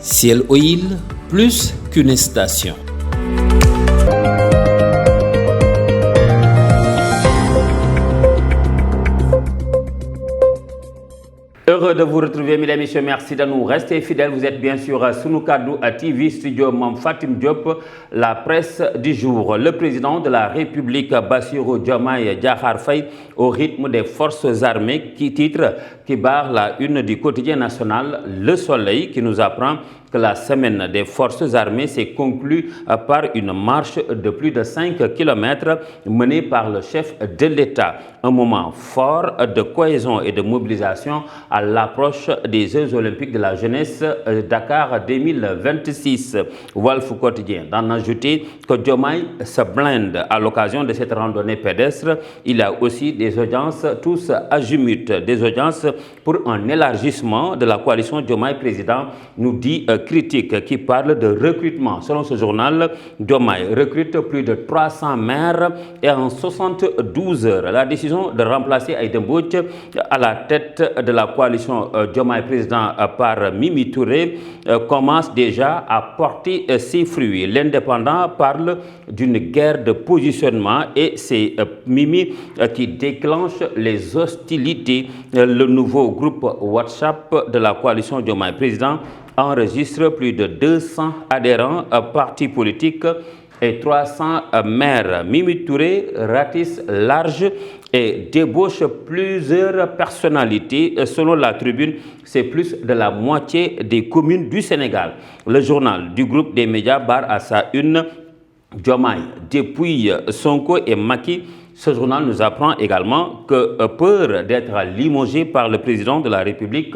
Ciel Oil, plus qu'une station. Heureux de vous retrouver, mesdames et messieurs. Merci de nous rester fidèles. Vous êtes bien sûr à Sunu Kaddu TV, studio Mame Fatim Diop, la presse du jour. Le président de la République, Bassirou Diomaye Diakhar Faye, au rythme des forces armées, qui barre la une du quotidien national Le Soleil, qui nous apprend que la semaine des forces armées s'est conclue par une marche de plus de 5 km menée par le chef de l'État. Un moment fort de cohésion et de mobilisation à l'approche des Jeux Olympiques de la jeunesse Dakar 2026. Walf Quotidien d'en ajouter que Diomaye se blinde à l'occasion de cette randonnée pédestre. Il y a aussi des audiences tous azimuts, des audiences pour un élargissement de la coalition Diomaye Président, nous dit Critique, qui parle de recrutement. Selon ce journal, Diomaye recrute plus de 300 maires et en 72 heures. La décision de remplacer Aïda Mbodj à la tête de la coalition Diomaye Président par Mimi Touré commence déjà à porter ses fruits. L'Indépendant parle d'une guerre de positionnement et c'est Mimi qui déclenche les hostilités. Le nouveau groupe WhatsApp de la coalition Diomaye Président enregistre plus de 200 adhérents à partis politiques et 300 maires. Mimi Touré ratisse large et débauche plusieurs personnalités. Selon la Tribune, c'est plus de la moitié des communes du Sénégal. Le journal du groupe des médias barre à sa une Diomaye depuis Sonko et Macky. Ce journal nous apprend également que peur d'être limogé par le président de la République,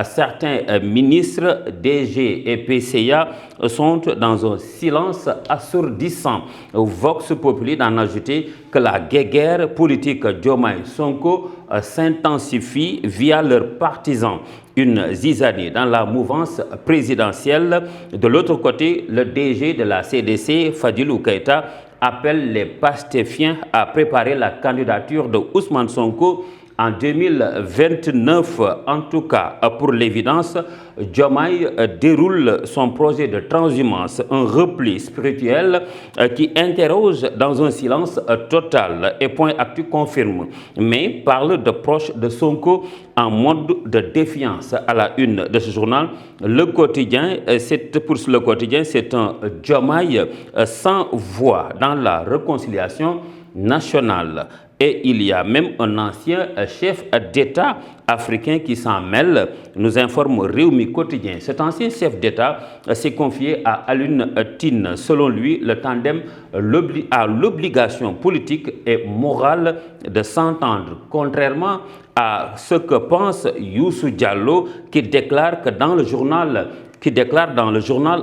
certains ministres, DG et PCA sont dans un silence assourdissant. Vox Populi d'en ajouter que la guerre politique Diomaye-Sonko s'intensifie via leurs partisans. Une zizanie dans la mouvance présidentielle. De l'autre côté, le DG de la CDC, Fadilou Keïta, appelle les pastéfiens à préparer la candidature de Ousmane Sonko en 2029. En tout cas, pour l'évidence, Diomaye déroule son projet de transhumance, un repli spirituel qui interroge dans un silence total. Et Point Actu confirme, mais parle de proches de Sonko en mode de défiance. À la une de ce journal, Le Quotidien, pour le Quotidien, c'est un Diomaye sans voix dans la réconciliation nationale. Et il y a même un ancien chef d'État africain qui s'en mêle, nous informe Rewmi Quotidien. Cet ancien chef d'État s'est confié à Alioune Tine. Selon lui, le tandem a l'obligation politique et morale de s'entendre, contrairement à ce que pense Youssou Diallo, qui déclare dans le journal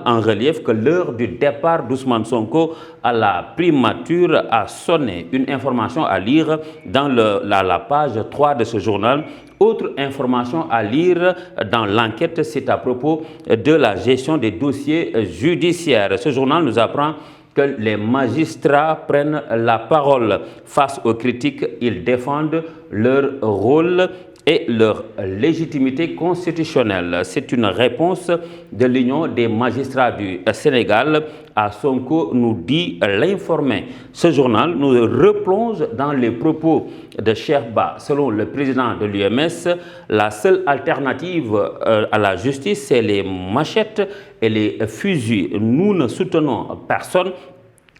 en relief que l'heure du départ d'Ousmane Sonko à la primature a sonné. Une information à lire dans la page 3 de ce journal. Autre information à lire dans l'enquête, c'est à propos de la gestion des dossiers judiciaires. Ce journal nous apprend que les magistrats prennent la parole face aux critiques. Ils défendent leur rôle et leur légitimité constitutionnelle. C'est une réponse de l'Union des magistrats du Sénégal à Sonko, nous dit l'informé. Ce journal nous replonge dans les propos de Cheikh Ba. Selon le président de l'UMS, la seule alternative à la justice, c'est les machettes et les fusils. Nous ne soutenons personne.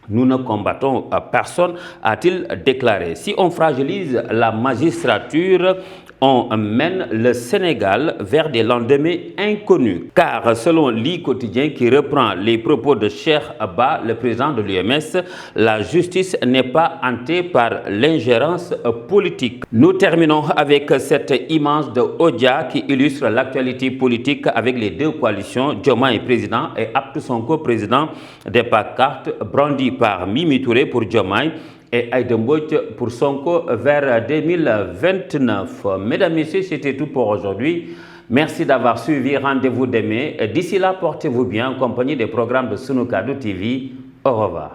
Nous ne combattons personne, a-t-il déclaré. Si on fragilise la magistrature, on mène le Sénégal vers des lendemains inconnus. Car selon l'I Quotidien qui reprend les propos de Cheikh Ba, le président de l'UMS, la justice n'est pas hantée par l'ingérence politique. Nous terminons avec cette image de Odia qui illustre l'actualité politique avec les deux coalitions, Diomaye président et Abdou Sonko président, des pancartes brandies par Mimi Touré pour Diomaye et Aïda Mbodj pour Sonko vers 2029. Mesdames, Messieurs, c'était tout pour aujourd'hui. Merci d'avoir suivi. Rendez-vous demain. D'ici là, portez-vous bien en compagnie des programmes de Sunu Kaddu TV. Au revoir.